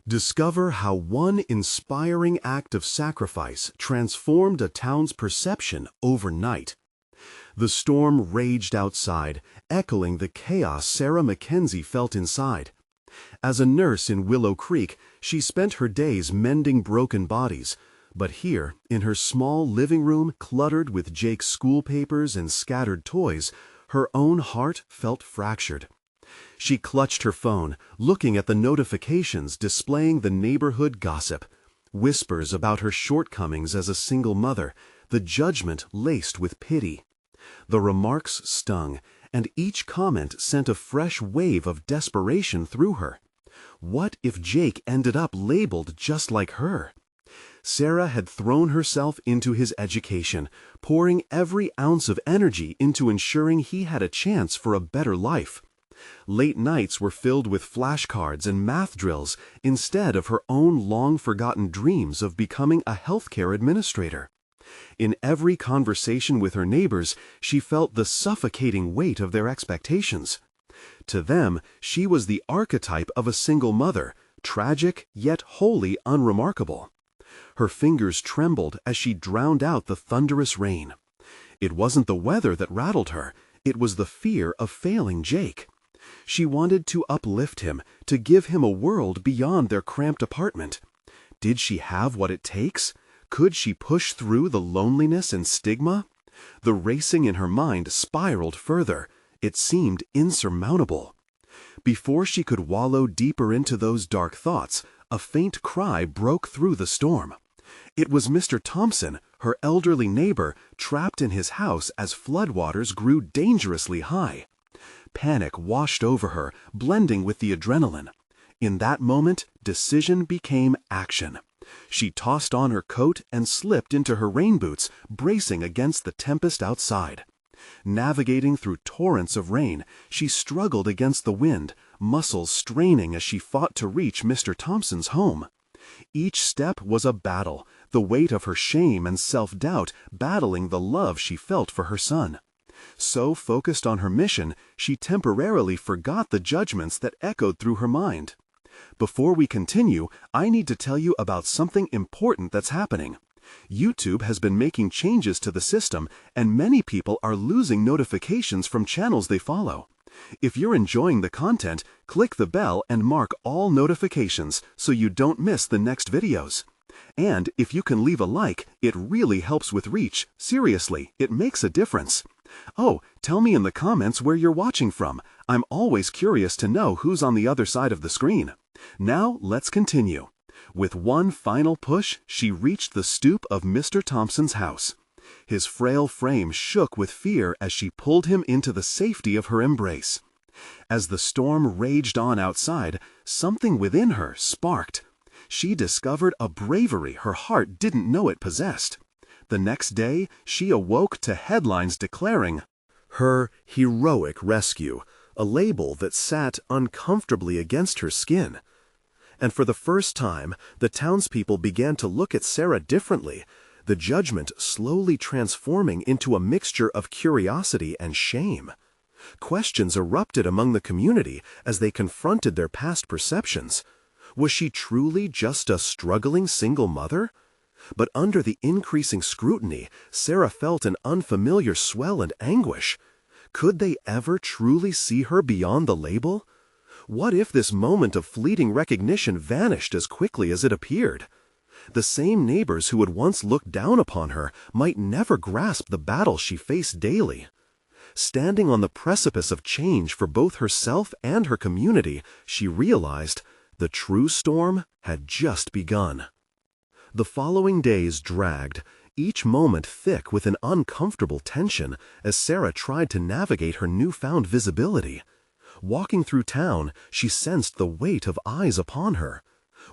Discover how one inspiring act of sacrifice transformed a town's perception overnight. The storm raged outside, echoing the chaos Sarah Mackenzie felt inside. As a nurse in Willow Creek, she spent her days mending broken bodies. But here, in her small living room cluttered with Jake's school papers and scattered toys, her own heart felt fractured. She clutched her phone, looking at the notifications displaying the neighborhood gossip. Whispers about her shortcomings as a single mother, the judgment laced with pity. The remarks stung, and each comment sent a fresh wave of desperation through her. What if Jake ended up labeled just like her? Sarah had thrown herself into his education, pouring every ounce of energy into ensuring he had a chance for a better life. Late nights were filled with flashcards and math drills instead of her own long-forgotten dreams of becoming a healthcare administrator. In every conversation with her neighbors, she felt the suffocating weight of their expectations. To them, she was the archetype of a single mother, tragic yet wholly unremarkable. Her fingers trembled as she drowned out the thunderous rain. It wasn't the weather that rattled her, it was the fear of failing Jake. She wanted to uplift him, to give him a world beyond their cramped apartment. Did she have what it takes? Could she push through the loneliness and stigma? The racing in her mind spiraled further. It seemed insurmountable. Before she could wallow deeper into those dark thoughts, a faint cry broke through the storm. It was Mr. Thompson, her elderly neighbor, trapped in his house as floodwaters grew dangerously high. Panic washed over her, blending with the adrenaline. In that moment, decision became action. She tossed on her coat and slipped into her rain boots, bracing against the tempest outside. Navigating through torrents of rain, she struggled against the wind, muscles straining as she fought to reach Mr. Thompson's home. Each step was a battle, the weight of her shame and self-doubt battling the love she felt for her son. So focused on her mission, she temporarily forgot the judgments that echoed through her mind. Before we continue, I need to tell you about something important that's happening. YouTube has been making changes to the system, and many people are losing notifications from channels they follow. If you're enjoying the content, click the bell and mark all notifications so you don't miss the next videos. And if you can leave a like, it really helps with reach. Seriously, it makes a difference. Oh, tell me in the comments where you're watching from. I'm always curious to know who's on the other side of the screen. Now, let's continue. With one final push, she reached the stoop of Mr. Thompson's house. His frail frame shook with fear as she pulled him into the safety of her embrace. As the storm raged on outside, something within her sparked. She discovered a bravery her heart didn't know it possessed. The next day, she awoke to headlines declaring her heroic rescue, a label that sat uncomfortably against her skin. And for the first time, the townspeople began to look at Sarah differently, the judgment slowly transforming into a mixture of curiosity and shame. Questions erupted among the community as they confronted their past perceptions. Was she truly just a struggling single mother? But under the increasing scrutiny, Sarah felt an unfamiliar swell and anguish. Could they ever truly see her beyond the label? What if this moment of fleeting recognition vanished as quickly as it appeared? The same neighbors who had once looked down upon her might never grasp the battle she faced daily. Standing on the precipice of change for both herself and her community, she realized the true storm had just begun. The following days dragged, each moment thick with an uncomfortable tension as Sarah tried to navigate her newfound visibility. Walking through town, she sensed the weight of eyes upon her.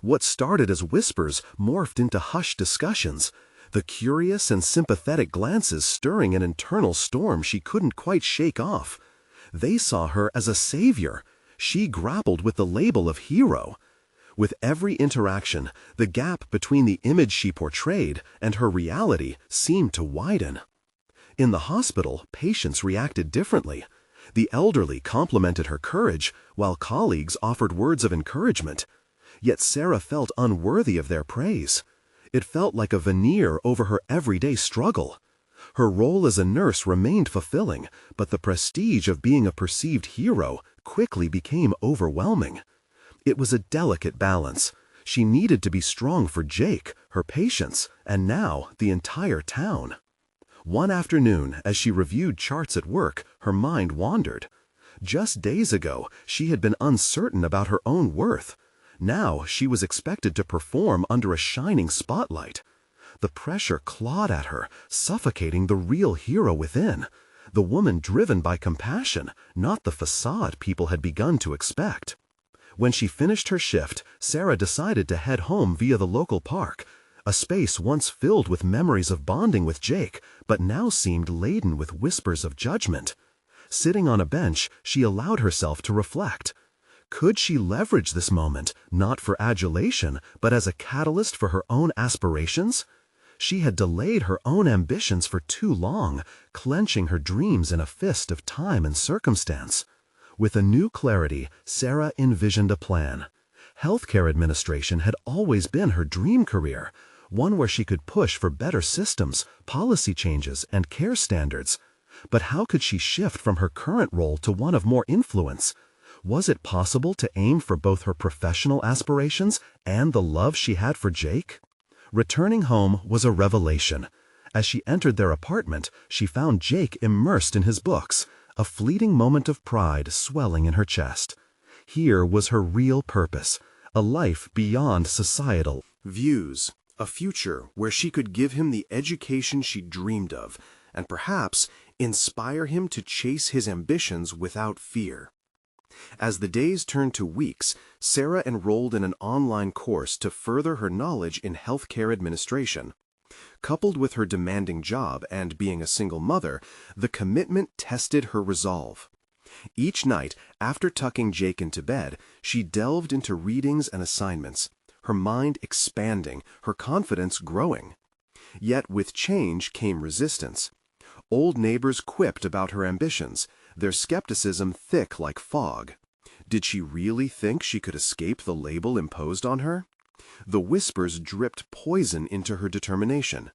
What started as whispers morphed into hushed discussions, the curious and sympathetic glances stirring an internal storm she couldn't quite shake off. They saw her as a savior. She grappled with the label of hero. With every interaction, the gap between the image she portrayed and her reality seemed to widen. In the hospital, patients reacted differently. The elderly complimented her courage, while colleagues offered words of encouragement. Yet Sarah felt unworthy of their praise. It felt like a veneer over her everyday struggle. Her role as a nurse remained fulfilling, but the prestige of being a perceived hero quickly became overwhelming. It was a delicate balance. She needed to be strong for Jake, her patients, and now the entire town. One afternoon, as she reviewed charts at work, her mind wandered. Just days ago, she had been uncertain about her own worth. Now she was expected to perform under a shining spotlight. The pressure clawed at her, suffocating the real hero within, the woman driven by compassion, not the facade people had begun to expect. When she finished her shift, Sarah decided to head home via the local park, a space once filled with memories of bonding with Jake, but now seemed laden with whispers of judgment. Sitting on a bench, she allowed herself to reflect. Could she leverage this moment, not for adulation, but as a catalyst for her own aspirations? She had delayed her own ambitions for too long, clenching her dreams in a fist of time and circumstance. With a new clarity, Sarah envisioned a plan. Healthcare administration had always been her dream career, one where she could push for better systems, policy changes, and care standards. But how could she shift from her current role to one of more influence? Was it possible to aim for both her professional aspirations and the love she had for Jake? Returning home was a revelation. As she entered their apartment, she found Jake immersed in his books, a fleeting moment of pride swelling in her chest. Here was her real purpose, a life beyond societal views, a future where she could give him the education she dreamed of, and perhaps inspire him to chase his ambitions without fear. As the days turned to weeks, Sarah enrolled in an online course to further her knowledge in healthcare administration. Coupled with her demanding job and being a single mother, the commitment tested her resolve. Each night, after tucking Jake into bed, she delved into readings and assignments, her mind expanding, her confidence growing. Yet with change came resistance. Old neighbors quipped about her ambitions, their skepticism thick like fog. Did she really think she could escape the label imposed on her? The whispers dripped poison into her determination.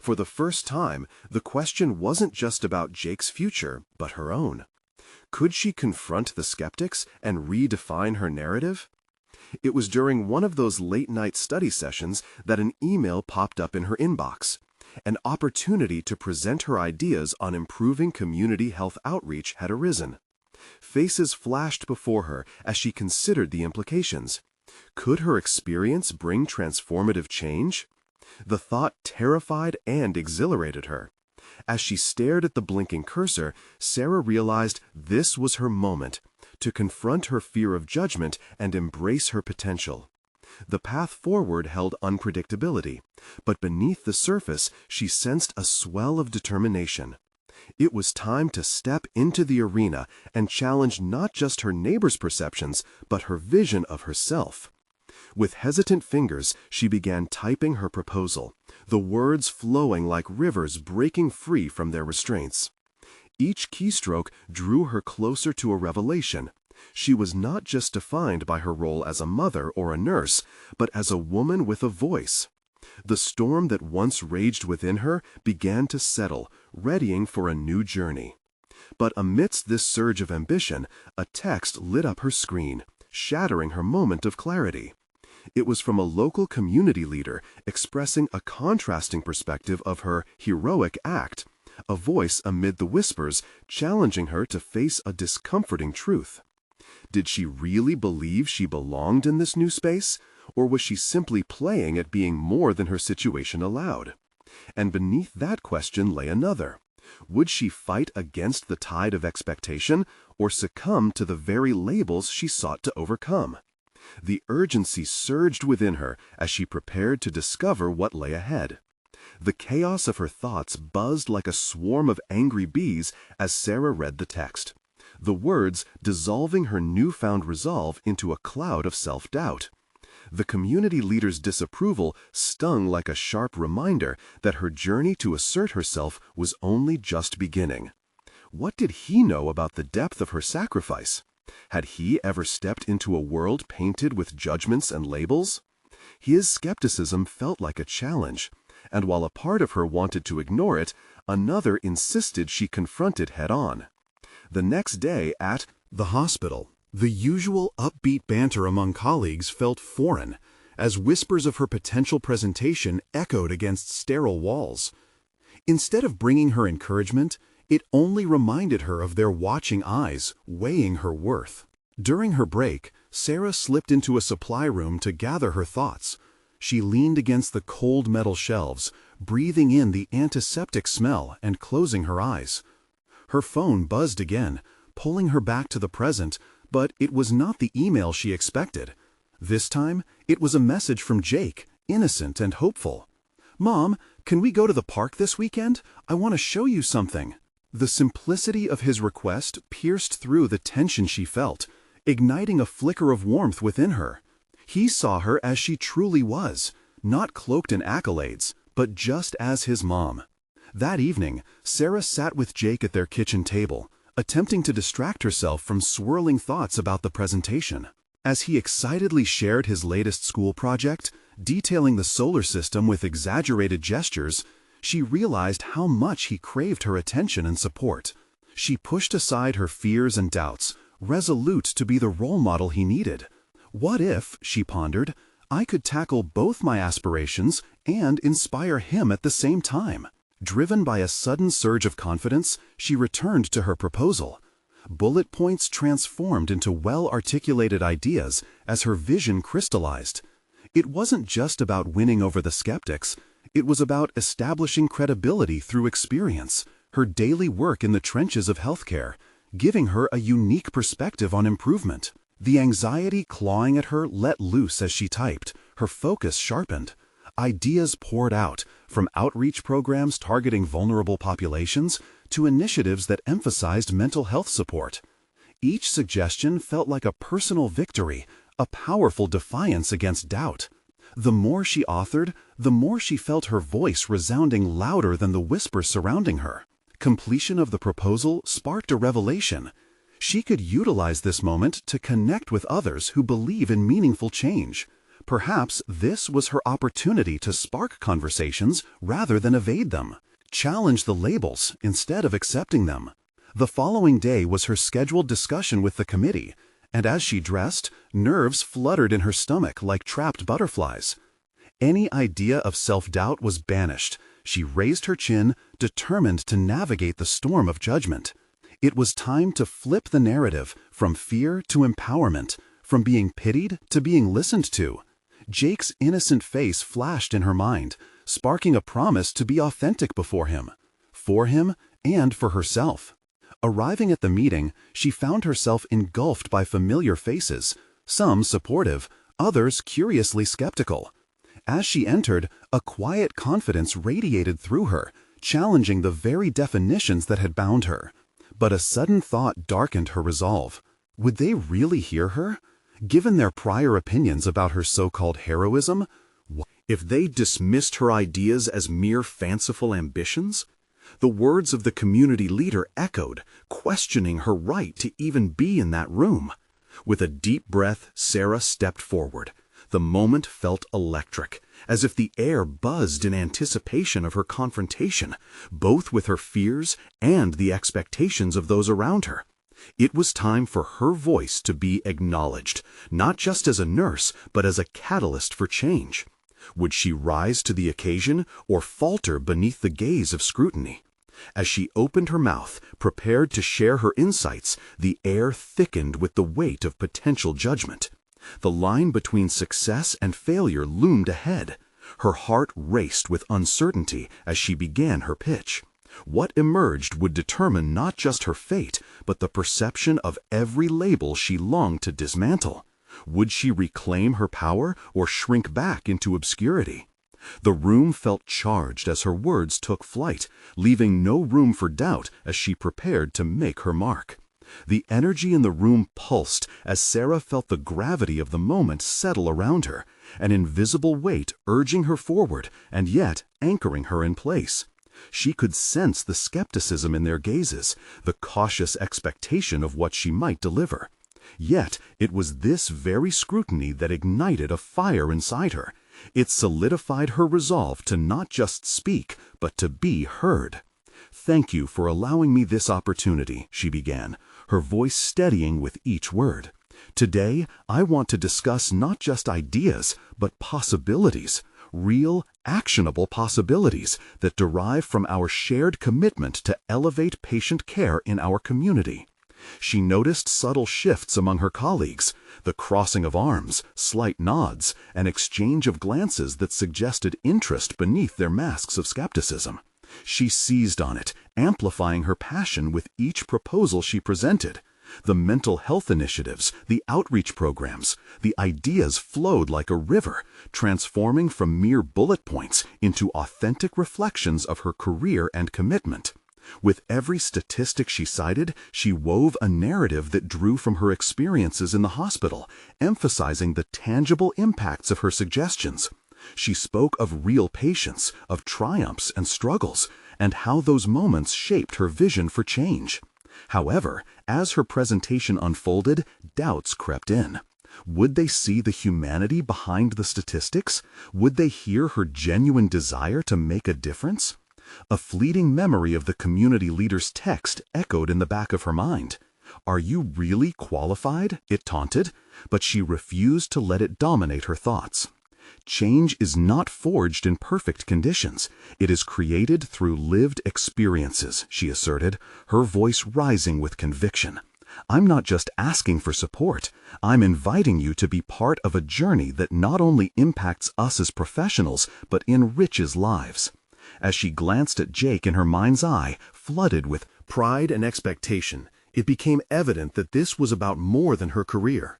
For the first time, the question wasn't just about Jake's future, but her own. Could she confront the skeptics and redefine her narrative? It was during one of those late-night study sessions that an email popped up in her inbox. An opportunity to present her ideas on improving community health outreach had arisen. Faces flashed before her as she considered the implications. Could her experience bring transformative change? The thought terrified and exhilarated her. As she stared at the blinking cursor, Sarah realized this was her moment, to confront her fear of judgment and embrace her potential. The path forward held unpredictability, but beneath the surface she sensed a swell of determination. It was time to step into the arena and challenge not just her neighbors' perceptions, but her vision of herself. With hesitant fingers, she began typing her proposal, the words flowing like rivers breaking free from their restraints. Each keystroke drew her closer to a revelation. She was not just defined by her role as a mother or a nurse, but as a woman with a voice. The storm that once raged within her began to settle, readying for a new journey. But amidst this surge of ambition, a text lit up her screen, shattering her moment of clarity. It was from a local community leader expressing a contrasting perspective of her heroic act, a voice amid the whispers challenging her to face a discomforting truth. Did she really believe she belonged in this new space, or was she simply playing at being more than her situation allowed? And beneath that question lay another. Would she fight against the tide of expectation, or succumb to the very labels she sought to overcome? The urgency surged within her as she prepared to discover what lay ahead. The chaos of her thoughts buzzed like a swarm of angry bees as Sarah read the text, the words dissolving her newfound resolve into a cloud of self-doubt. The community leader's disapproval stung like a sharp reminder that her journey to assert herself was only just beginning. What did he know about the depth of her sacrifice? Had he ever stepped into a world painted with judgments and labels? His skepticism felt like a challenge, and while a part of her wanted to ignore it, another insisted she confront it head-on. The next day at the hospital, the usual upbeat banter among colleagues felt foreign, as whispers of her potential presentation echoed against sterile walls. Instead of bringing her encouragement, it only reminded her of their watching eyes, weighing her worth. During her break, Sarah slipped into a supply room to gather her thoughts. She leaned against the cold metal shelves, breathing in the antiseptic smell and closing her eyes. Her phone buzzed again, pulling her back to the present, but it was not the email she expected. This time, it was a message from Jake, innocent and hopeful. "Mom, can we go to the park this weekend? I want to show you something." The simplicity of his request pierced through the tension she felt, igniting a flicker of warmth within her. He saw her as she truly was, not cloaked in accolades, but just as his mom. That evening, Sarah sat with Jake at their kitchen table, attempting to distract herself from swirling thoughts about the presentation. As he excitedly shared his latest school project, detailing the solar system with exaggerated gestures, she realized how much he craved her attention and support. She pushed aside her fears and doubts, resolute to be the role model he needed. What if, she pondered, I could tackle both my aspirations and inspire him at the same time? Driven by a sudden surge of confidence, she returned to her proposal. Bullet points transformed into well-articulated ideas as her vision crystallized. It wasn't just about winning over the skeptics. It was about establishing credibility through experience, her daily work in the trenches of healthcare, giving her a unique perspective on improvement. The anxiety clawing at her let loose as she typed, her focus sharpened. Ideas poured out, from outreach programs targeting vulnerable populations to initiatives that emphasized mental health support. Each suggestion felt like a personal victory, a powerful defiance against doubt. The more she authored, the more she felt her voice resounding louder than the whispers surrounding her. Completion of the proposal sparked a revelation. She could utilize this moment to connect with others who believe in meaningful change. Perhaps this was her opportunity to spark conversations rather than evade them. Challenge the labels instead of accepting them. The following day was her scheduled discussion with the committee, and as she dressed, nerves fluttered in her stomach like trapped butterflies. Any idea of self-doubt was banished. She raised her chin, determined to navigate the storm of judgment. It was time to flip the narrative from fear to empowerment, from being pitied to being listened to. Jake's innocent face flashed in her mind, sparking a promise to be authentic before him, for him and for herself. Arriving at the meeting, she found herself engulfed by familiar faces, some supportive, others curiously skeptical. As she entered, a quiet confidence radiated through her, challenging the very definitions that had bound her. But a sudden thought darkened her resolve. Would they really hear her? Given their prior opinions about her so-called heroism, if they dismissed her ideas as mere fanciful ambitions? The words of the community leader echoed, questioning her right to even be in that room. With a deep breath, Sarah stepped forward. The moment felt electric, as if the air buzzed in anticipation of her confrontation, both with her fears and the expectations of those around her. It was time for her voice to be acknowledged, not just as a nurse, but as a catalyst for change. Would she rise to the occasion or falter beneath the gaze of scrutiny? As she opened her mouth, prepared to share her insights, the air thickened with the weight of potential judgment. The line between success and failure loomed ahead. Her heart raced with uncertainty as she began her pitch. What emerged would determine not just her fate, but the perception of every label she longed to dismantle. Would she reclaim her power or shrink back into obscurity? The room felt charged as her words took flight, leaving no room for doubt as she prepared to make her mark. The energy in the room pulsed as Sarah felt the gravity of the moment settle around her, an invisible weight urging her forward and yet anchoring her in place. She could sense the skepticism in their gazes, the cautious expectation of what she might deliver. Yet it was this very scrutiny that ignited a fire inside her. It solidified her resolve to not just speak, but to be heard. "Thank you for allowing me this opportunity," she began, her voice steadying with each word. "Today, I want to discuss not just ideas, but possibilities, real, actionable possibilities that derive from our shared commitment to elevate patient care in our community." She noticed subtle shifts among her colleagues, the crossing of arms, slight nods, an exchange of glances that suggested interest beneath their masks of skepticism. She seized on it, amplifying her passion with each proposal she presented. The mental health initiatives, the outreach programs, the ideas flowed like a river, transforming from mere bullet points into authentic reflections of her career and commitment. With every statistic she cited, she wove a narrative that drew from her experiences in the hospital, emphasizing the tangible impacts of her suggestions. She spoke of real patients, of triumphs and struggles, and how those moments shaped her vision for change. However, as her presentation unfolded, doubts crept in. Would they see the humanity behind the statistics? Would they hear her genuine desire to make a difference? A fleeting memory of the community leader's text echoed in the back of her mind. "Are you really qualified?" it taunted, but she refused to let it dominate her thoughts. Change is not forged in perfect conditions. It is created through lived experiences, she asserted, her voice rising with conviction. "I'm not just asking for support. I'm inviting you to be part of a journey that not only impacts us as professionals, but enriches lives." As she glanced at Jake in her mind's eye, flooded with pride and expectation, it became evident that this was about more than her career.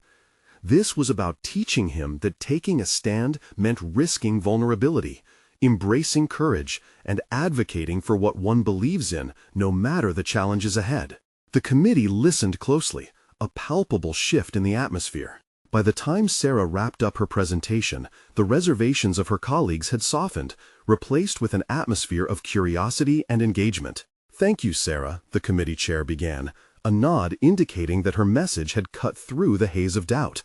This was about teaching him that taking a stand meant risking vulnerability, embracing courage, and advocating for what one believes in, no matter the challenges ahead. The committee listened closely, a palpable shift in the atmosphere. By the time Sarah wrapped up her presentation, the reservations of her colleagues had softened, replaced with an atmosphere of curiosity and engagement. "Thank you, Sarah," the committee chair began, a nod indicating that her message had cut through the haze of doubt.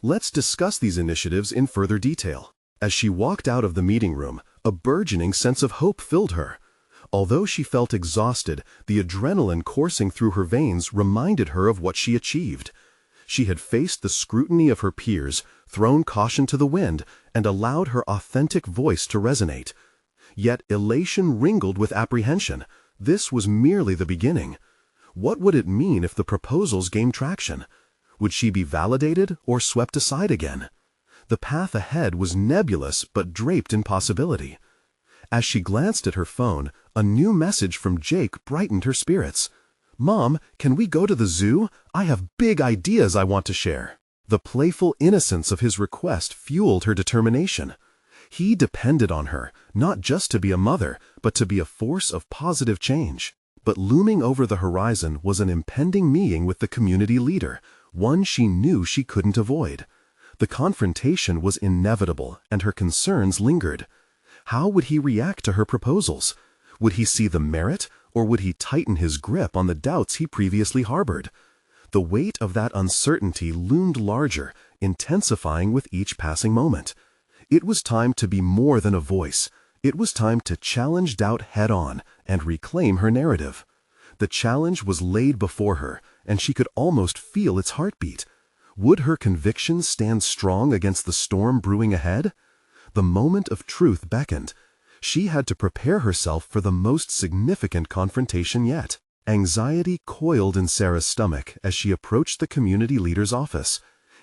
"Let's discuss these initiatives in further detail." As she walked out of the meeting room, a burgeoning sense of hope filled her. Although she felt exhausted, the adrenaline coursing through her veins reminded her of what she achieved. She had faced the scrutiny of her peers, thrown caution to the wind, and allowed her authentic voice to resonate. Yet elation mingled with apprehension. This was merely the beginning. What would it mean if the proposals gained traction? Would she be validated or swept aside again? The path ahead was nebulous but draped in possibility. As she glanced at her phone, a new message from Jake brightened her spirits. "Mom, can we go to the zoo? I have big ideas I want to share." The playful innocence of his request fueled her determination. He depended on her, not just to be a mother, but to be a force of positive change. But looming over the horizon was an impending meeting with the community leader, one she knew she couldn't avoid. The confrontation was inevitable, and her concerns lingered. How would he react to her proposals? Would he see the merit, or would he tighten his grip on the doubts he previously harbored? The weight of that uncertainty loomed larger, intensifying with each passing moment. It was time to be more than a voice. It was time to challenge doubt head-on and reclaim her narrative. The challenge was laid before her, and she could almost feel its heartbeat. Would her convictions stand strong against the storm brewing ahead? The moment of truth beckoned. She had to prepare herself for the most significant confrontation yet. Anxiety coiled in Sarah's stomach as she approached the community leader's office.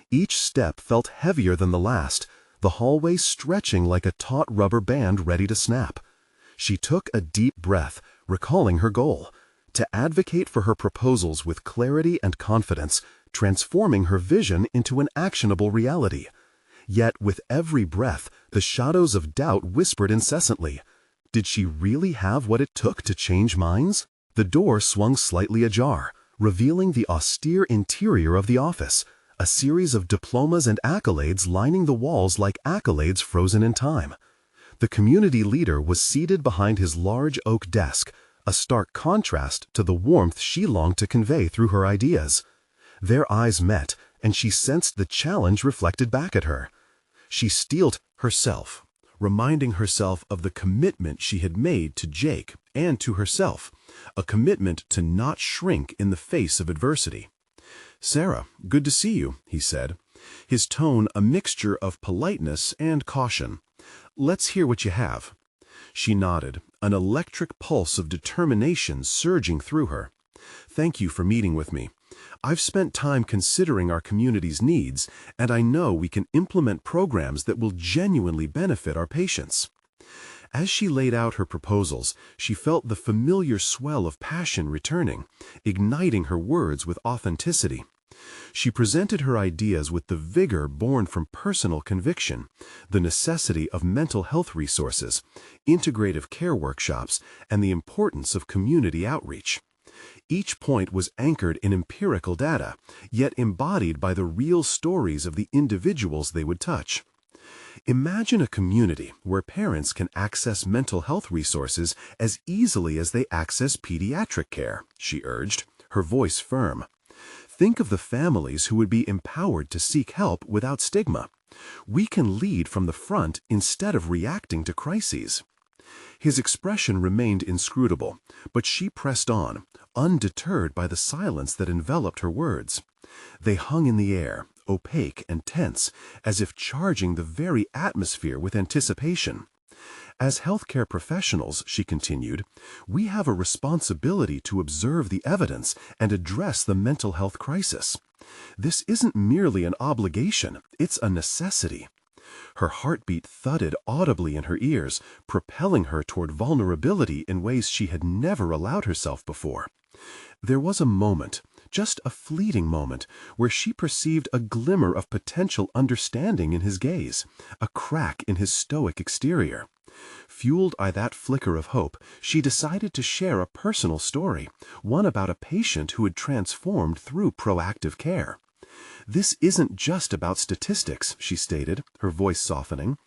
Each step felt heavier than the last, the hallway stretching like a taut rubber band ready to snap. She took a deep breath, recalling her goal: to advocate for her proposals with clarity and confidence, transforming her vision into an actionable reality. Yet with every breath, the shadows of doubt whispered incessantly. Did she really have what it took to change minds? The door swung slightly ajar, revealing the austere interior of the office, a series of diplomas and accolades lining the walls like accolades frozen in time. The community leader was seated behind his large oak desk, a stark contrast to the warmth she longed to convey through her ideas. Their eyes met, and she sensed the challenge reflected back at her. She steeled herself, reminding herself of the commitment she had made to Jake and to herself, a commitment to not shrink in the face of adversity. "Sarah, good to see you," he said, his tone a mixture of politeness and caution. "Let's hear what you have." She nodded, an electric pulse of determination surging through her. "Thank you for meeting with me. I've spent time considering our community's needs, and I know we can implement programs that will genuinely benefit our patients." As she laid out her proposals, she felt the familiar swell of passion returning, igniting her words with authenticity. She presented her ideas with the vigor born from personal conviction, the necessity of mental health resources, integrative care workshops, and the importance of community outreach. Each point was anchored in empirical data, yet embodied by the real stories of the individuals they would touch. Imagine a community where parents can access mental health resources as easily as they access pediatric care, she urged, her voice firm. Think of the families who would be empowered to seek help without stigma. We can lead from the front instead of reacting to crises. His expression remained inscrutable, but she pressed on, undeterred by the silence that enveloped her words. They hung in the air, opaque and tense, as if charging the very atmosphere with anticipation. "As healthcare professionals," she continued, "we have a responsibility to observe the evidence and address the mental health crisis. This isn't merely an obligation, it's a necessity." Her heartbeat thudded audibly in her ears, propelling her toward vulnerability in ways she had never allowed herself before. There was a moment, just a fleeting moment, where she perceived a glimmer of potential understanding in his gaze, a crack in his stoic exterior. Fueled by that flicker of hope, she decided to share a personal story, one about a patient who had transformed through proactive care. "This isn't just about statistics," she stated, her voice softening.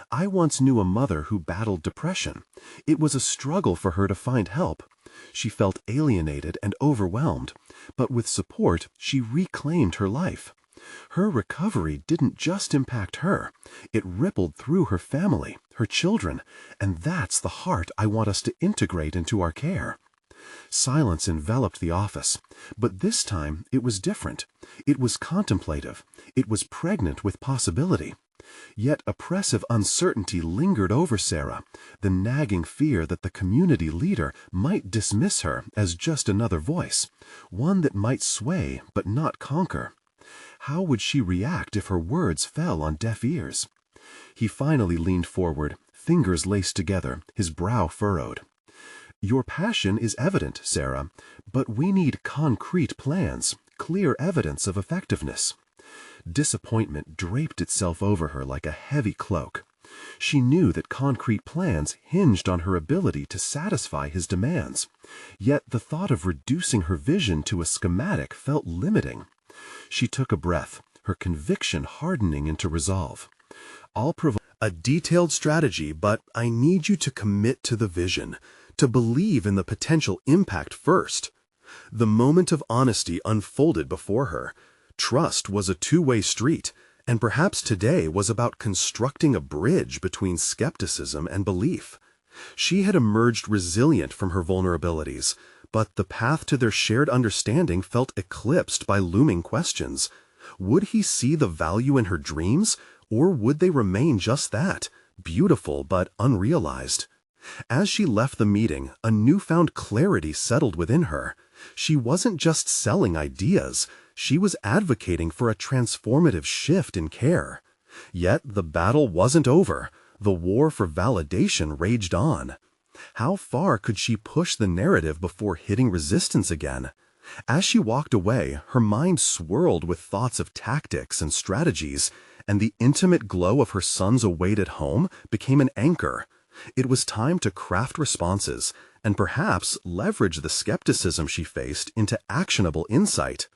"I once knew a mother who battled depression. It was a struggle for her to find help. She felt alienated and overwhelmed, but with support, she reclaimed her life. Her recovery didn't just impact her, it rippled through her family, her children, and that's the heart I want us to integrate into our care." Silence enveloped the office, but this time it was different. It was contemplative. It was pregnant with possibility. Yet oppressive uncertainty lingered over Sarah, the nagging fear that the community leader might dismiss her as just another voice, one that might sway but not conquer. How would she react if her words fell on deaf ears? He finally leaned forward, fingers laced together, his brow furrowed. "Your passion is evident, Sarah, but we need concrete plans, clear evidence of effectiveness." Disappointment draped itself over her like a heavy cloak. She knew that concrete plans hinged on her ability to satisfy his demands, yet the thought of reducing her vision to a schematic felt limiting. She took a breath, her conviction hardening into resolve. "I'll provide a detailed strategy, but I need you to commit to the vision, to believe in the potential impact first." The moment of honesty unfolded before her. Trust was a two-way street, and perhaps today was about constructing a bridge between skepticism and belief. She had emerged resilient from her vulnerabilities, but the path to their shared understanding felt eclipsed by looming questions. Would he see the value in her dreams, or would they remain just that, beautiful but unrealized? As she left the meeting, a newfound clarity settled within her. She wasn't just selling ideas, she was advocating for a transformative shift in care. Yet the battle wasn't over. The war for validation raged on. How far could she push the narrative before hitting resistance again? As she walked away, her mind swirled with thoughts of tactics and strategies, and the intimate glow of her son's awaited home became an anchor. It was time to craft responses, and perhaps leverage the skepticism she faced into actionable insight.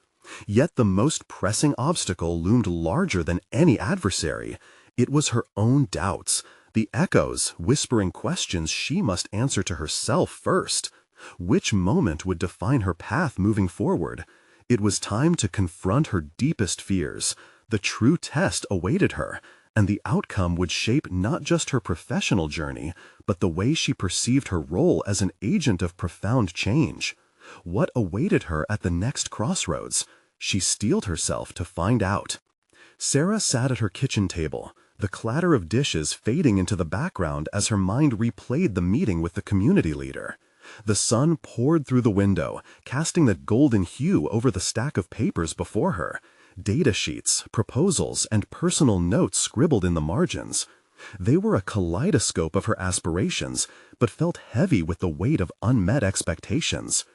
Yet the most pressing obstacle loomed larger than any adversary. It was her own doubts, the echoes whispering questions she must answer to herself first. Which moment would define her path moving forward? It was time to confront her deepest fears. The true test awaited her, and the outcome would shape not just her professional journey, but the way she perceived her role as an agent of profound change. What awaited her at the next crossroads? She steeled herself to find out. Sarah sat at her kitchen table, the clatter of dishes fading into the background as her mind replayed the meeting with the community leader. The sun poured through the window, casting that golden hue over the stack of papers before her. Data sheets, proposals, and personal notes scribbled in the margins. They were a kaleidoscope of her aspirations, but felt heavy with the weight of unmet expectations.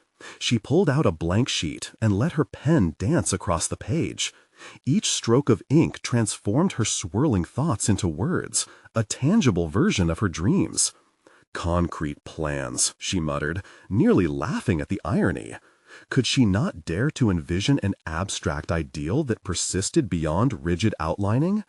She pulled out a blank sheet and let her pen dance across the page. Each stroke of ink transformed her swirling thoughts into words, a tangible version of her dreams. "Concrete plans," she muttered, nearly laughing at the irony. Could she not dare to envision an abstract ideal that persisted beyond rigid outlining?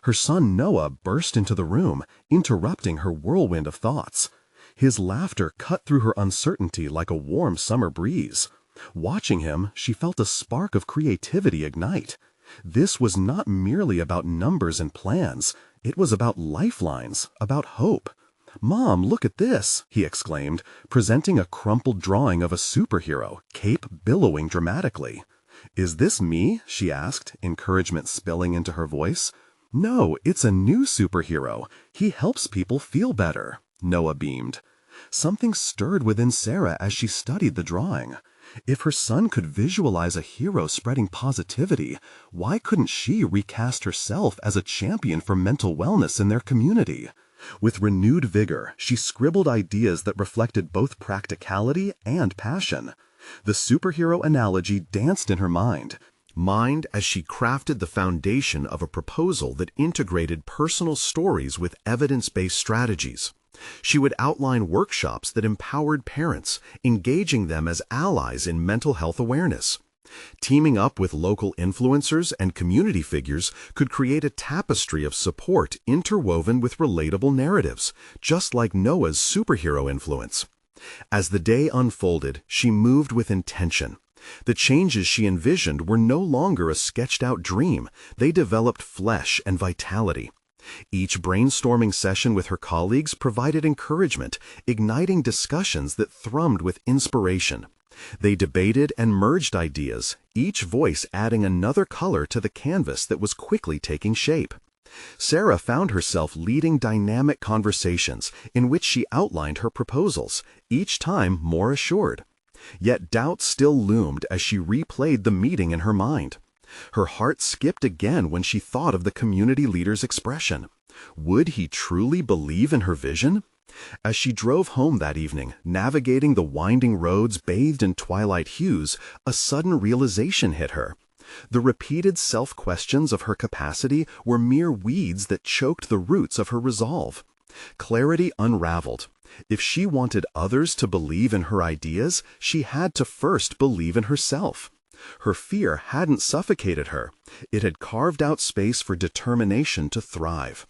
Her son Noah burst into the room, interrupting her whirlwind of thoughts. His laughter cut through her uncertainty like a warm summer breeze. Watching him, she felt a spark of creativity ignite. This was not merely about numbers and plans. It was about lifelines, about hope. "Mom, look at this," he exclaimed, presenting a crumpled drawing of a superhero, cape billowing dramatically. "Is this me?" she asked, encouragement spilling into her voice. "No, it's a new superhero. He helps people feel better," Noah beamed. Something stirred within Sarah as she studied the drawing. If her son could visualize a hero spreading positivity, why couldn't she recast herself as a champion for mental wellness in their community? With renewed vigor, she scribbled ideas that reflected both practicality and passion. The superhero analogy danced in her mind as she crafted the foundation of a proposal that integrated personal stories with evidence-based strategies. She would outline workshops that empowered parents, engaging them as allies in mental health awareness. Teaming up with local influencers and community figures could create a tapestry of support interwoven with relatable narratives, just like Noah's superhero influence. As the day unfolded, she moved with intention. The changes she envisioned were no longer a sketched-out dream. They developed flesh and vitality. Each brainstorming session with her colleagues provided encouragement, igniting discussions that thrummed with inspiration. They debated and merged ideas, each voice adding another color to the canvas that was quickly taking shape. Sarah found herself leading dynamic conversations in which she outlined her proposals, each time more assured. Yet doubt still loomed as she replayed the meeting in her mind. Her heart skipped again when she thought of the community leader's expression. Would he truly believe in her vision? As she drove home that evening, navigating the winding roads bathed in twilight hues, a sudden realization hit her. The repeated self-questions of her capacity were mere weeds that choked the roots of her resolve. Clarity unraveled. If she wanted others to believe in her ideas, she had to first believe in herself. Her fear hadn't suffocated her. It had carved out space for determination to thrive.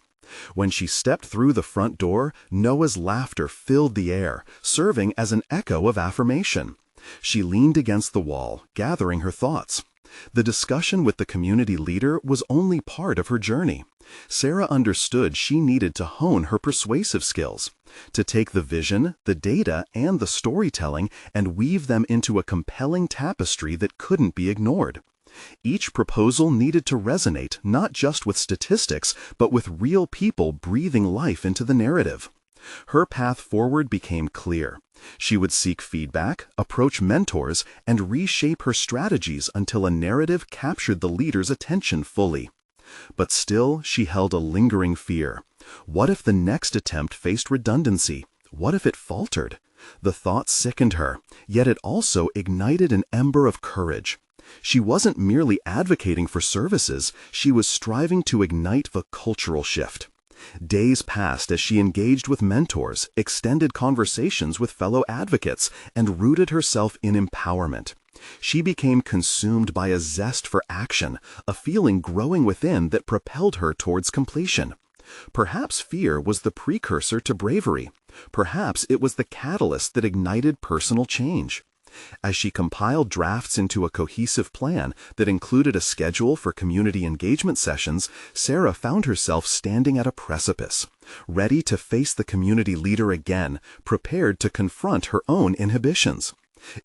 When she stepped through the front door, Noah's laughter filled the air, serving as an echo of affirmation. She leaned against the wall, gathering her thoughts. The discussion with the community leader was only part of her journey. Sarah understood she needed to hone her persuasive skills, to take the vision, the data, and the storytelling and weave them into a compelling tapestry that couldn't be ignored. Each proposal needed to resonate not just with statistics, but with real people breathing life into the narrative. Her path forward became clear. She would seek feedback, approach mentors, and reshape her strategies until a narrative captured the leader's attention fully. But still, she held a lingering fear. What if the next attempt faced redundancy? What if it faltered? The thought sickened her, yet it also ignited an ember of courage. She wasn't merely advocating for services, she was striving to ignite the cultural shift. Days passed as she engaged with mentors, extended conversations with fellow advocates, and rooted herself in empowerment. She became consumed by a zest for action, a feeling growing within that propelled her towards completion. Perhaps fear was the precursor to bravery. Perhaps it was the catalyst that ignited personal change. As she compiled drafts into a cohesive plan that included a schedule for community engagement sessions, Sarah found herself standing at a precipice, ready to face the community leader again, prepared to confront her own inhibitions.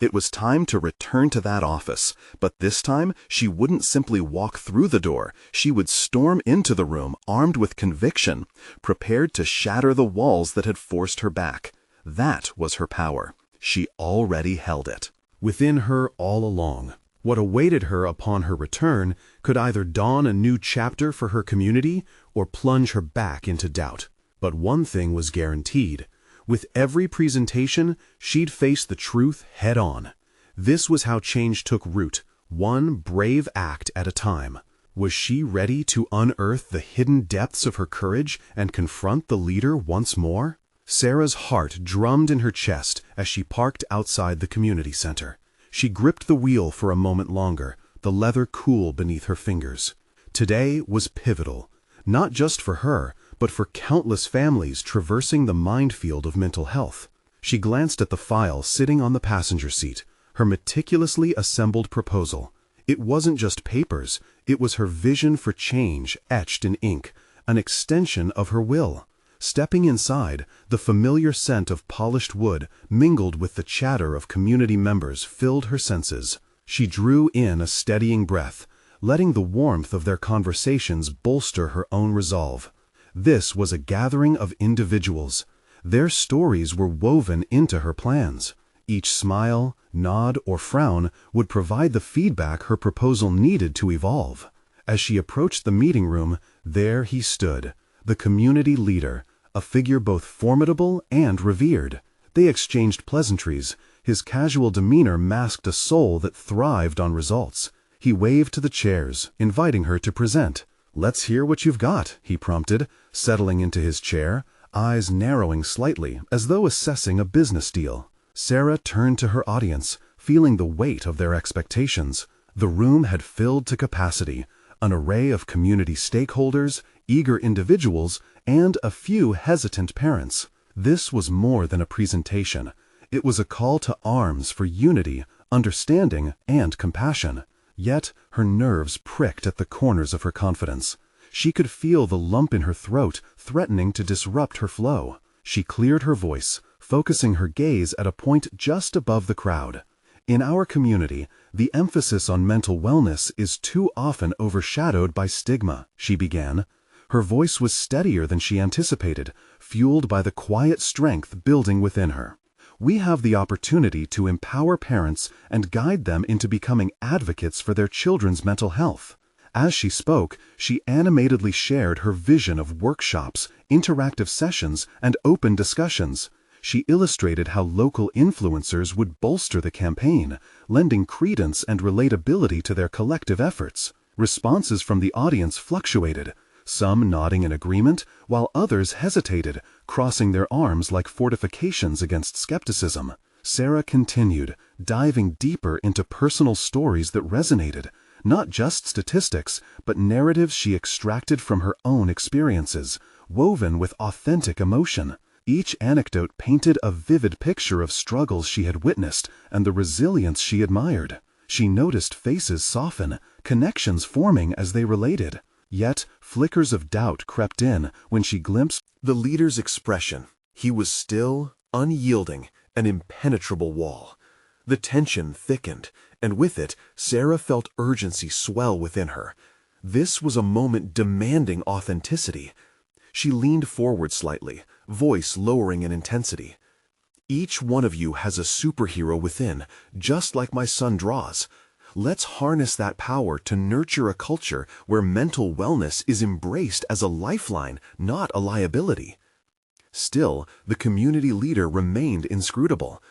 It was time to return to that office, but this time she wouldn't simply walk through the door, she would storm into the room armed with conviction, prepared to shatter the walls that had forced her back. That was her power. She already held it. Within her all along, what awaited her upon her return could either dawn a new chapter for her community or plunge her back into doubt. But one thing was guaranteed. With every presentation, she'd face the truth head-on. This was how change took root, one brave act at a time. Was she ready to unearth the hidden depths of her courage and confront the leader once more? Sarah's heart drummed in her chest as she parked outside the community center. She gripped the wheel for a moment longer, the leather cool beneath her fingers. Today was pivotal, not just for her, but for countless families traversing the minefield of mental health. She glanced at the file sitting on the passenger seat, her meticulously assembled proposal. It wasn't just papers, it was her vision for change etched in ink, an extension of her will. Stepping inside, the familiar scent of polished wood mingled with the chatter of community members filled her senses. She drew in a steadying breath, letting the warmth of their conversations bolster her own resolve. This was a gathering of individuals. Their stories were woven into her plans. Each smile, nod, or frown would provide the feedback her proposal needed to evolve. As she approached the meeting room, there he stood, the community leader, a figure both formidable and revered. They exchanged pleasantries. His casual demeanor masked a soul that thrived on results. He waved to the chairs, inviting her to present. "Let's hear what you've got," he prompted, settling into his chair, eyes narrowing slightly as though assessing a business deal. Sarah turned to her audience, feeling the weight of their expectations. The room had filled to capacity, an array of community stakeholders, eager individuals, and a few hesitant parents. This was more than a presentation. It was a call to arms for unity, understanding, and compassion. Yet her nerves pricked at the corners of her confidence. She could feel the lump in her throat threatening to disrupt her flow. She cleared her voice, focusing her gaze at a point just above the crowd. In our community, the emphasis on mental wellness is too often overshadowed by stigma, she began. Her voice was steadier than she anticipated, fueled by the quiet strength building within her. We have the opportunity to empower parents and guide them into becoming advocates for their children's mental health. As she spoke, she animatedly shared her vision of workshops, interactive sessions, and open discussions. She illustrated how local influencers would bolster the campaign, lending credence and relatability to their collective efforts. Responses from the audience fluctuated, some nodding in agreement, while others hesitated, crossing their arms like fortifications against skepticism. Sarah continued, diving deeper into personal stories that resonated, not just statistics, but narratives she extracted from her own experiences, woven with authentic emotion. Each anecdote painted a vivid picture of struggles she had witnessed and the resilience she admired. She noticed faces soften, connections forming as they related. Yet, flickers of doubt crept in when she glimpsed the leader's expression. He was still, unyielding, an impenetrable wall. The tension thickened, and with it, Sarah felt urgency swell within her. This was a moment demanding authenticity. She leaned forward slightly, voice lowering in intensity. "Each one of you has a superhero within, just like my son draws. Let's harness that power to nurture a culture where mental wellness is embraced as a lifeline, not a liability." Still, the community leader remained inscrutable.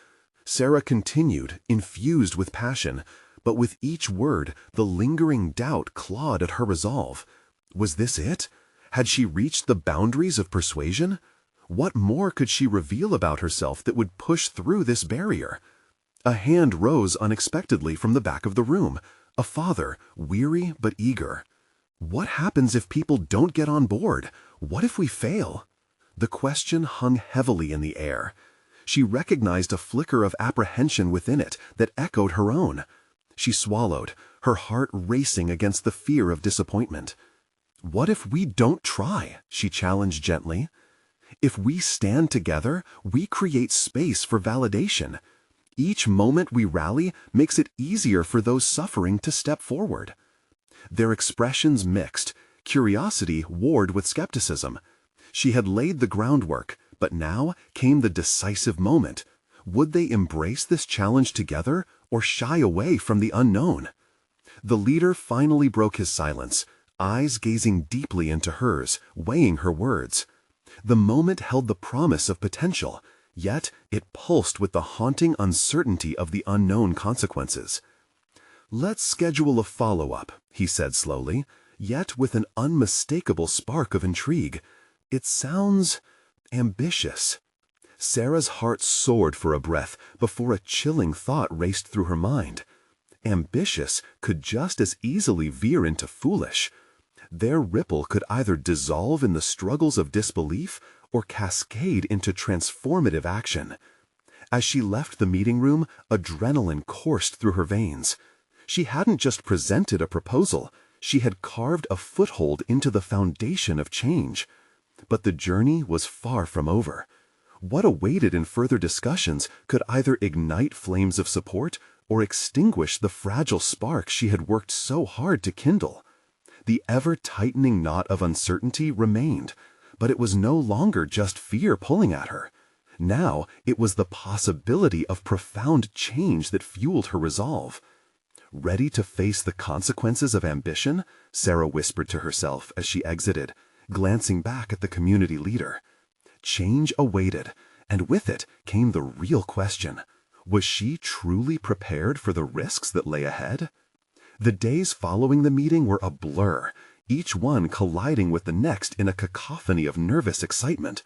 Sarah continued, infused with passion, but with each word, the lingering doubt clawed at her resolve. Was this it? Had she reached the boundaries of persuasion? What more could she reveal about herself that would push through this barrier? A hand rose unexpectedly from the back of the room. A father, weary but eager. "What happens if people don't get on board? What if we fail?" The question hung heavily in the air. She recognized a flicker of apprehension within it that echoed her own. She swallowed, her heart racing against the fear of disappointment. "What if we don't try?" she challenged gently. "If we stand together, we create space for validation. Each moment we rally makes it easier for those suffering to step forward." Their expressions mixed, curiosity warred with skepticism. She had laid the groundwork, but now came the decisive moment. Would they embrace this challenge together or shy away from the unknown? The leader finally broke his silence, eyes gazing deeply into hers, weighing her words. The moment held the promise of potential, yet it pulsed with the haunting uncertainty of the unknown consequences. "Let's schedule a follow-up," he said slowly, yet with an unmistakable spark of intrigue. "It sounds ambitious." Sarah's heart soared for a breath before a chilling thought raced through her mind. Ambitious could just as easily veer into foolish. Their ripple could either dissolve in the struggles of disbelief or cascade into transformative action. As she left the meeting room, adrenaline coursed through her veins. She hadn't just presented a proposal, she had carved a foothold into the foundation of change. But the journey was far from over. What awaited in further discussions could either ignite flames of support or extinguish the fragile spark she had worked so hard to kindle. The ever-tightening knot of uncertainty remained, but it was no longer just fear pulling at her. Now it was the possibility of profound change that fueled her resolve. "Ready to face the consequences of ambition?" Sarah whispered to herself as she exited, glancing back at the community leader. Change awaited, and with it came the real question. Was she truly prepared for the risks that lay ahead? The days following the meeting were a blur, each one colliding with the next in a cacophony of nervous excitement.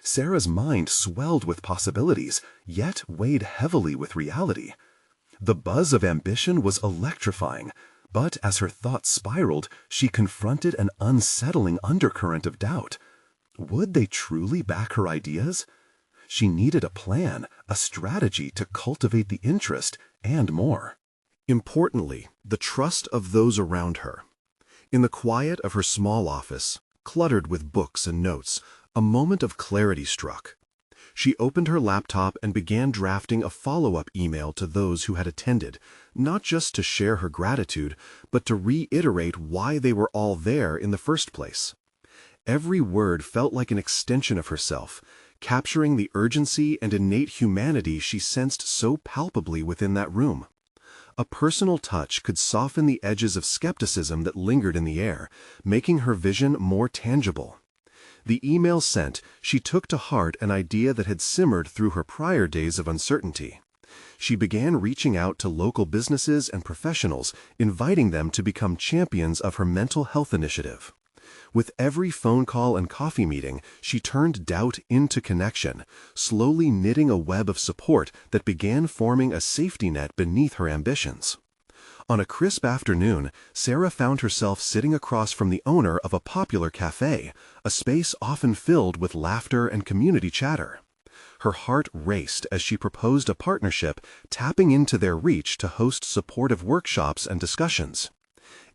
Sarah's mind swelled with possibilities, yet weighed heavily with reality. The buzz of ambition was electrifying, but as her thoughts spiraled, she confronted an unsettling undercurrent of doubt. Would they truly back her ideas? She needed a plan, a strategy to cultivate the interest, and more. Importantly, the trust of those around her. In the quiet of her small office, cluttered with books and notes, a moment of clarity struck. She opened her laptop and began drafting a follow-up email to those who had attended, not just to share her gratitude, but to reiterate why they were all there in the first place. Every word felt like an extension of herself, capturing the urgency and innate humanity she sensed so palpably within that room. A personal touch could soften the edges of skepticism that lingered in the air, making her vision more tangible. The email sent, she took to heart an idea that had simmered through her prior days of uncertainty. She began reaching out to local businesses and professionals, inviting them to become champions of her mental health initiative. With every phone call and coffee meeting, she turned doubt into connection, slowly knitting a web of support that began forming a safety net beneath her ambitions. On a crisp afternoon, Sarah found herself sitting across from the owner of a popular cafe, a space often filled with laughter and community chatter. Her heart raced as she proposed a partnership, tapping into their reach to host supportive workshops and discussions.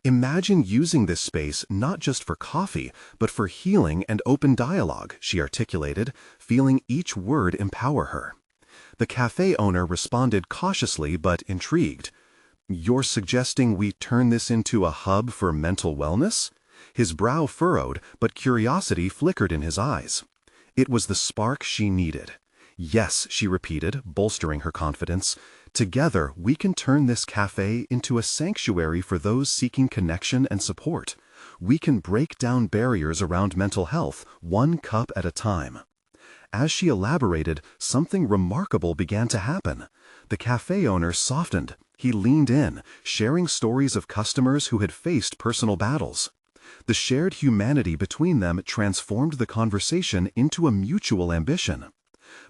"Imagine using this space not just for coffee, but for healing and open dialogue," she articulated, feeling each word empower her. The cafe owner responded cautiously but intrigued. "You're suggesting we turn this into a hub for mental wellness?" His brow furrowed, but curiosity flickered in his eyes. It was the spark she needed. "Yes," she repeated, bolstering her confidence. "Together, we can turn this cafe into a sanctuary for those seeking connection and support. We can break down barriers around mental health, one cup at a time." As she elaborated, something remarkable began to happen. The cafe owner softened. He leaned in, sharing stories of customers who had faced personal battles. The shared humanity between them transformed the conversation into a mutual ambition.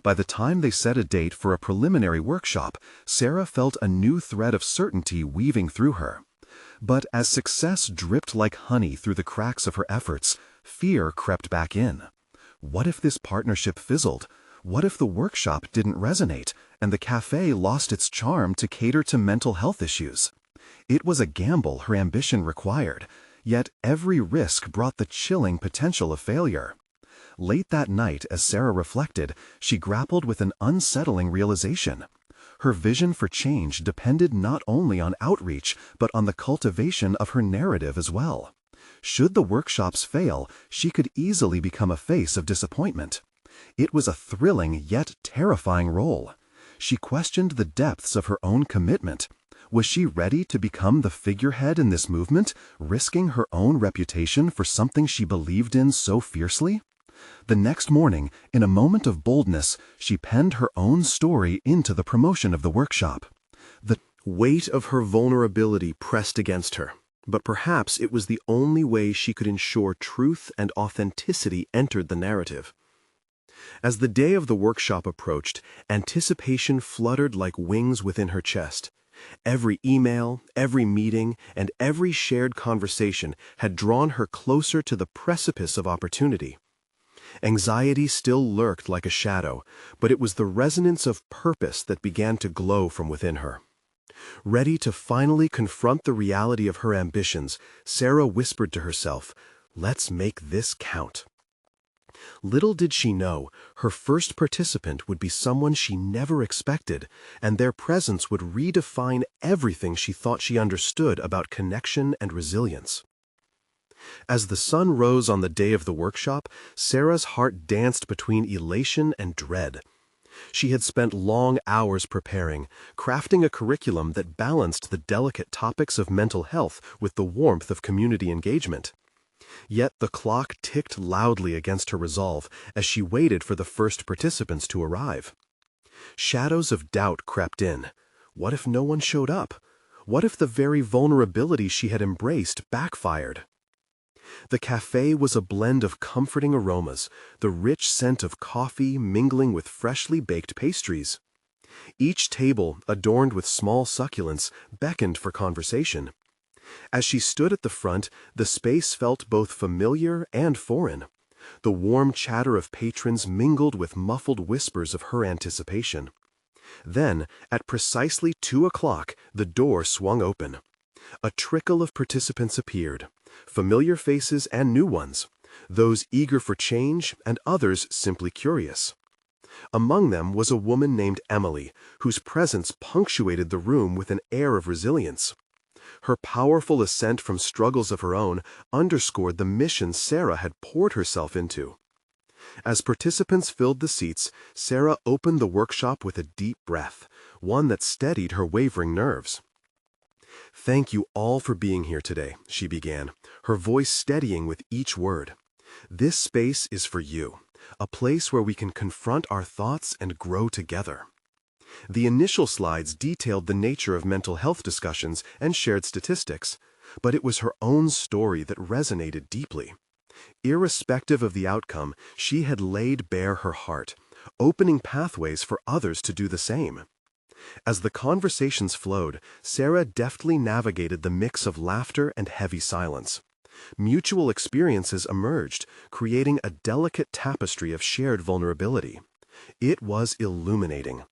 By the time they set a date for a preliminary workshop, Sarah felt a new thread of certainty weaving through her. But as success dripped like honey through the cracks of her efforts, fear crept back in. What if this partnership fizzled? What if the workshop didn't resonate and the cafe lost its charm to cater to mental health issues? It was a gamble her ambition required, yet every risk brought the chilling potential of failure. Late that night, as Sarah reflected, she grappled with an unsettling realization. Her vision for change depended not only on outreach, but on the cultivation of her narrative as well. Should the workshops fail, she could easily become a face of disappointment. It was a thrilling yet terrifying role. She questioned the depths of her own commitment. Was she ready to become the figurehead in this movement, risking her own reputation for something she believed in so fiercely? The next morning, in a moment of boldness, she penned her own story into the promotion of the workshop. The weight of her vulnerability pressed against her, but perhaps it was the only way she could ensure truth and authenticity entered the narrative. As the day of the workshop approached, anticipation fluttered like wings within her chest. Every email, every meeting, and every shared conversation had drawn her closer to the precipice of opportunity. Anxiety still lurked like a shadow, but it was the resonance of purpose that began to glow from within her. Ready to finally confront the reality of her ambitions, Sarah whispered to herself, "Let's make this count." Little did she know, her first participant would be someone she never expected, and their presence would redefine everything she thought she understood about connection and resilience. As the sun rose on the day of the workshop, Sarah's heart danced between elation and dread. She had spent long hours preparing, crafting a curriculum that balanced the delicate topics of mental health with the warmth of community engagement. Yet the clock ticked loudly against her resolve as she waited for the first participants to arrive. Shadows of doubt crept in. What if no one showed up? What if the very vulnerability she had embraced backfired? The cafe was a blend of comforting aromas, the rich scent of coffee mingling with freshly baked pastries. Each table, adorned with small succulents, beckoned for conversation. As she stood at the front, the space felt both familiar and foreign. The warm chatter of patrons mingled with muffled whispers of her anticipation. Then, at precisely 2 o'clock, the door swung open. A trickle of participants appeared, familiar faces and new ones, those eager for change and others simply curious. Among them was a woman named Emily, whose presence punctuated the room with an air of resilience. Her powerful ascent from struggles of her own underscored the mission Sarah had poured herself into. As participants filled the seats, Sarah opened the workshop with a deep breath, one that steadied her wavering nerves. "Thank you all for being here today," she began, her voice steadying with each word. "This space is for you, a place where we can confront our thoughts and grow together." The initial slides detailed the nature of mental health discussions and shared statistics, but it was her own story that resonated deeply. Irrespective of the outcome, she had laid bare her heart, opening pathways for others to do the same. As the conversations flowed, Sarah deftly navigated the mix of laughter and heavy silence. Mutual experiences emerged, creating a delicate tapestry of shared vulnerability. It was illuminating.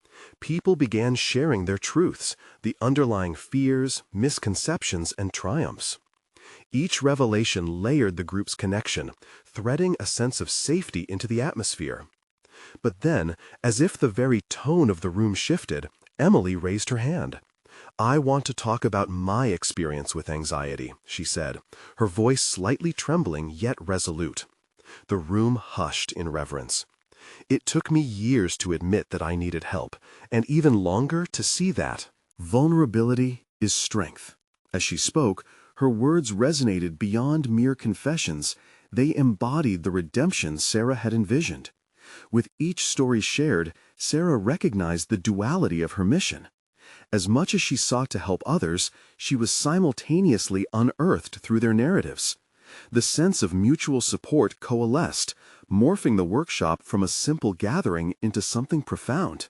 People began sharing their truths, the underlying fears, misconceptions, and triumphs. Each revelation layered the group's connection, threading a sense of safety into the atmosphere. But then, as if the very tone of the room shifted, Emily raised her hand. "I want to talk about my experience with anxiety," she said, her voice slightly trembling yet resolute. The room hushed in reverence. "It took me years to admit that I needed help, and even longer to see that vulnerability is strength." As she spoke, her words resonated beyond mere confessions. They embodied the redemption Sarah had envisioned. With each story shared, Sarah recognized the duality of her mission. As much as she sought to help others, she was simultaneously unearthed through their narratives. The sense of mutual support coalesced, morphing the workshop from a simple gathering into something profound.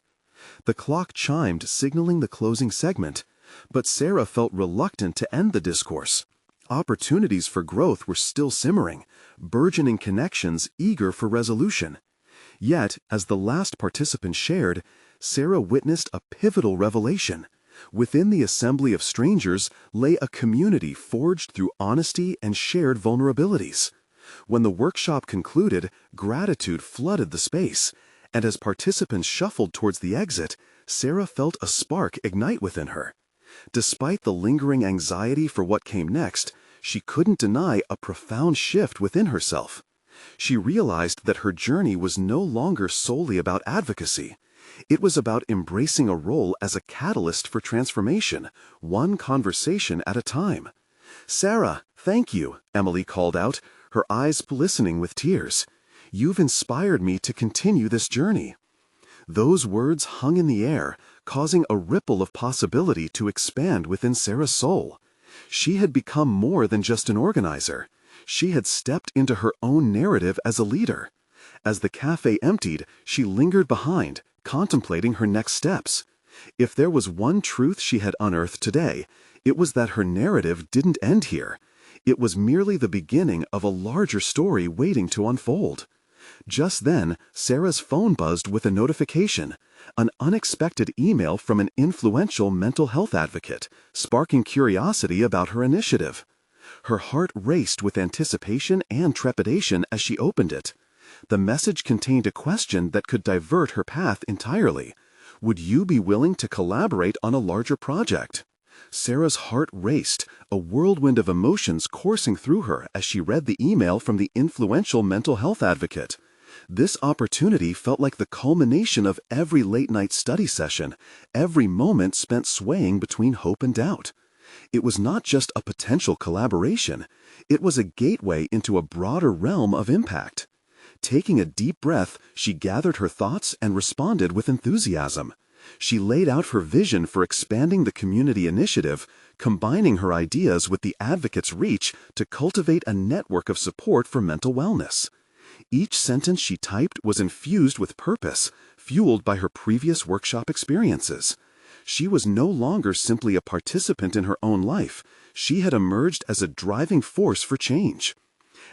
The clock chimed, signaling the closing segment, but Sarah felt reluctant to end the discourse. Opportunities for growth were still simmering, burgeoning connections eager for resolution. Yet, as the last participant shared, Sarah witnessed a pivotal revelation. Within the assembly of strangers lay a community forged through honesty and shared vulnerabilities. When the workshop concluded, gratitude flooded the space, and as participants shuffled towards the exit, Sarah felt a spark ignite within her. Despite the lingering anxiety for what came next, she couldn't deny a profound shift within herself. She realized that her journey was no longer solely about advocacy. It was about embracing a role as a catalyst for transformation, one conversation at a time. "Sarah, thank you," Emily called out, her eyes glistening with tears. "You've inspired me to continue this journey." Those words hung in the air, causing a ripple of possibility to expand within Sarah's soul. She had become more than just an organizer. She had stepped into her own narrative as a leader. As the cafe emptied, she lingered behind, contemplating her next steps. If there was one truth she had unearthed today, it was that her narrative didn't end here. It was merely the beginning of a larger story waiting to unfold. Just then, Sarah's phone buzzed with a notification, an unexpected email from an influential mental health advocate, sparking curiosity about her initiative. Her heart raced with anticipation and trepidation as she opened it. The message contained a question that could divert her path entirely. Would you be willing to collaborate on a larger project? Sarah's heart raced, a whirlwind of emotions coursing through her as she read the email from the influential mental health advocate. This opportunity felt like the culmination of every late-night study session, every moment spent swaying between hope and doubt. It was not just a potential collaboration, it was a gateway into a broader realm of impact. Taking a deep breath, she gathered her thoughts and responded with enthusiasm. She laid out her vision for expanding the community initiative, combining her ideas with the advocate's reach to cultivate a network of support for mental wellness. Each sentence she typed was infused with purpose, fueled by her previous workshop experiences. She was no longer simply a participant in her own life. She had emerged as a driving force for change.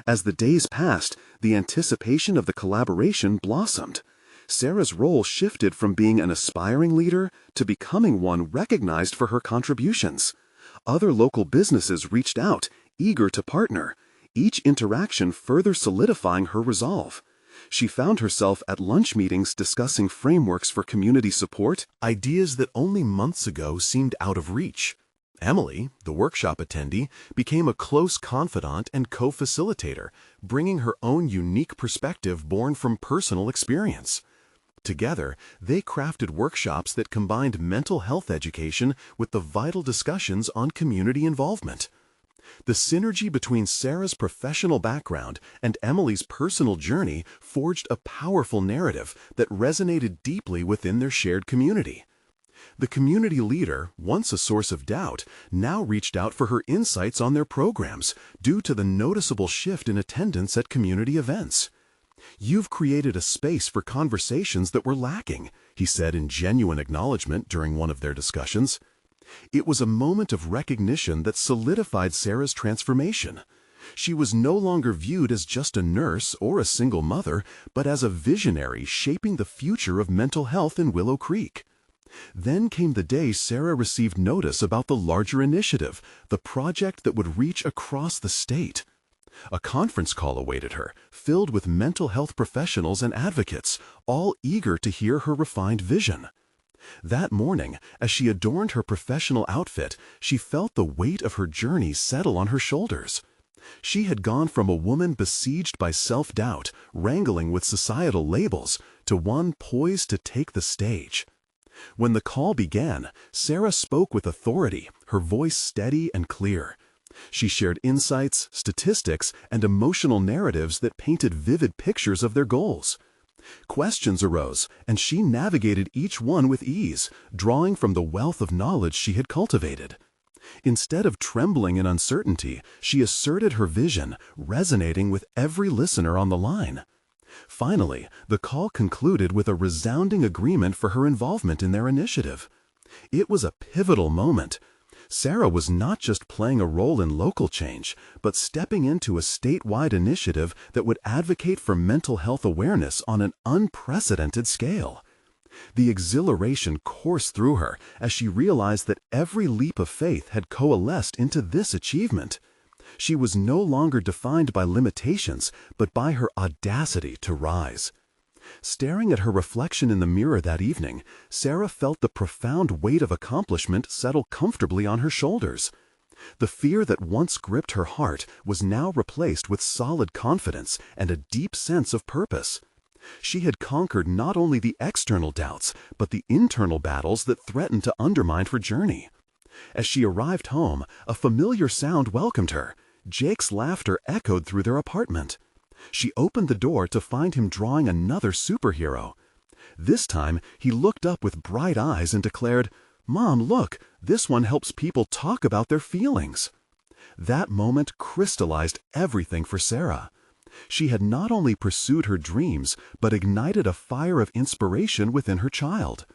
As the days passed, the anticipation of the collaboration blossomed. Sarah's role shifted from being an aspiring leader to becoming one recognized for her contributions. Other local businesses reached out, eager to partner, each interaction further solidifying her resolve. She found herself at lunch meetings discussing frameworks for community support, ideas that only months ago seemed out of reach. Emily, the workshop attendee, became a close confidant and co-facilitator, bringing her own unique perspective born from personal experience. Together, they crafted workshops that combined mental health education with the vital discussions on community involvement. The synergy between Sarah's professional background and Emily's personal journey forged a powerful narrative that resonated deeply within their shared community. The community leader, once a source of doubt, now reached out for her insights on their programs due to the noticeable shift in attendance at community events. "You've created a space for conversations that were lacking," he said in genuine acknowledgement during one of their discussions. It was a moment of recognition that solidified Sarah's transformation. She was no longer viewed as just a nurse or a single mother, but as a visionary shaping the future of mental health in Willow Creek. Then came the day Sarah received notice about the larger initiative, the project that would reach across the state. A conference call awaited her, filled with mental health professionals and advocates, all eager to hear her refined vision. That morning, as she adorned her professional outfit, she felt the weight of her journey settle on her shoulders. She had gone from a woman besieged by self-doubt, wrangling with societal labels, to one poised to take the stage. When the call began, Sarah spoke with authority, her voice steady and clear. She shared insights, statistics, and emotional narratives that painted vivid pictures of their goals. Questions arose, and she navigated each one with ease, drawing from the wealth of knowledge she had cultivated. Instead of trembling in uncertainty, she asserted her vision, resonating with every listener on the line. Finally, the call concluded with a resounding agreement for her involvement in their initiative. It was a pivotal moment. Sarah was not just playing a role in local change, but stepping into a statewide initiative that would advocate for mental health awareness on an unprecedented scale. The exhilaration coursed through her as she realized that every leap of faith had coalesced into this achievement. She was no longer defined by limitations, but by her audacity to rise. Staring at her reflection in the mirror that evening, Sarah felt the profound weight of accomplishment settle comfortably on her shoulders. The fear that once gripped her heart was now replaced with solid confidence and a deep sense of purpose. She had conquered not only the external doubts, but the internal battles that threatened to undermine her journey. As she arrived home, a familiar sound welcomed her. Jake's laughter echoed through their apartment. She opened the door to find him drawing another superhero. This time, he looked up with bright eyes and declared, "Mom, look, this one helps people talk about their feelings." That moment crystallized everything for Sarah. She had not only pursued her dreams, but ignited a fire of inspiration within her child.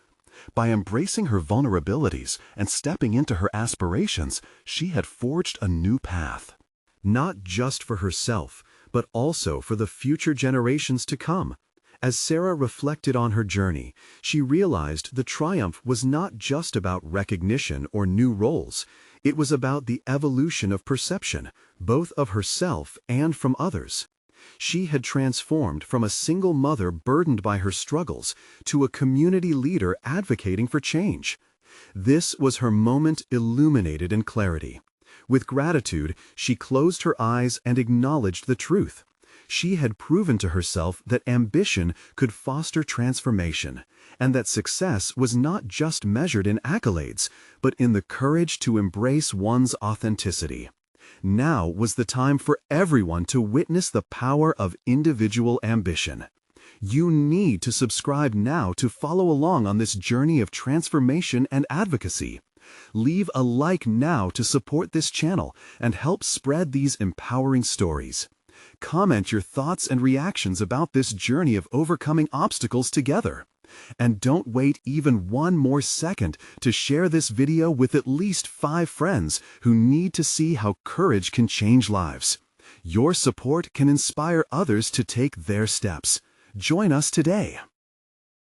By embracing her vulnerabilities and stepping into her aspirations, she had forged a new path. Not just for herself, but also for the future generations to come. As Sarah reflected on her journey, she realized the triumph was not just about recognition or new roles. It was about the evolution of perception, both of herself and from others. She had transformed from a single mother burdened by her struggles to a community leader advocating for change. This was her moment illuminated in clarity. With gratitude, she closed her eyes and acknowledged the truth. She had proven to herself that ambition could foster transformation, and that success was not just measured in accolades, but in the courage to embrace one's authenticity. Now was the time for everyone to witness the power of individual ambition. You need to subscribe now to follow along on this journey of transformation and advocacy. Leave a like now to support this channel and help spread these empowering stories. Comment your thoughts and reactions about this journey of overcoming obstacles together. And don't wait even one more second to share this video with at least 5 friends who need to see how courage can change lives. Your support can inspire others to take their steps. Join us today.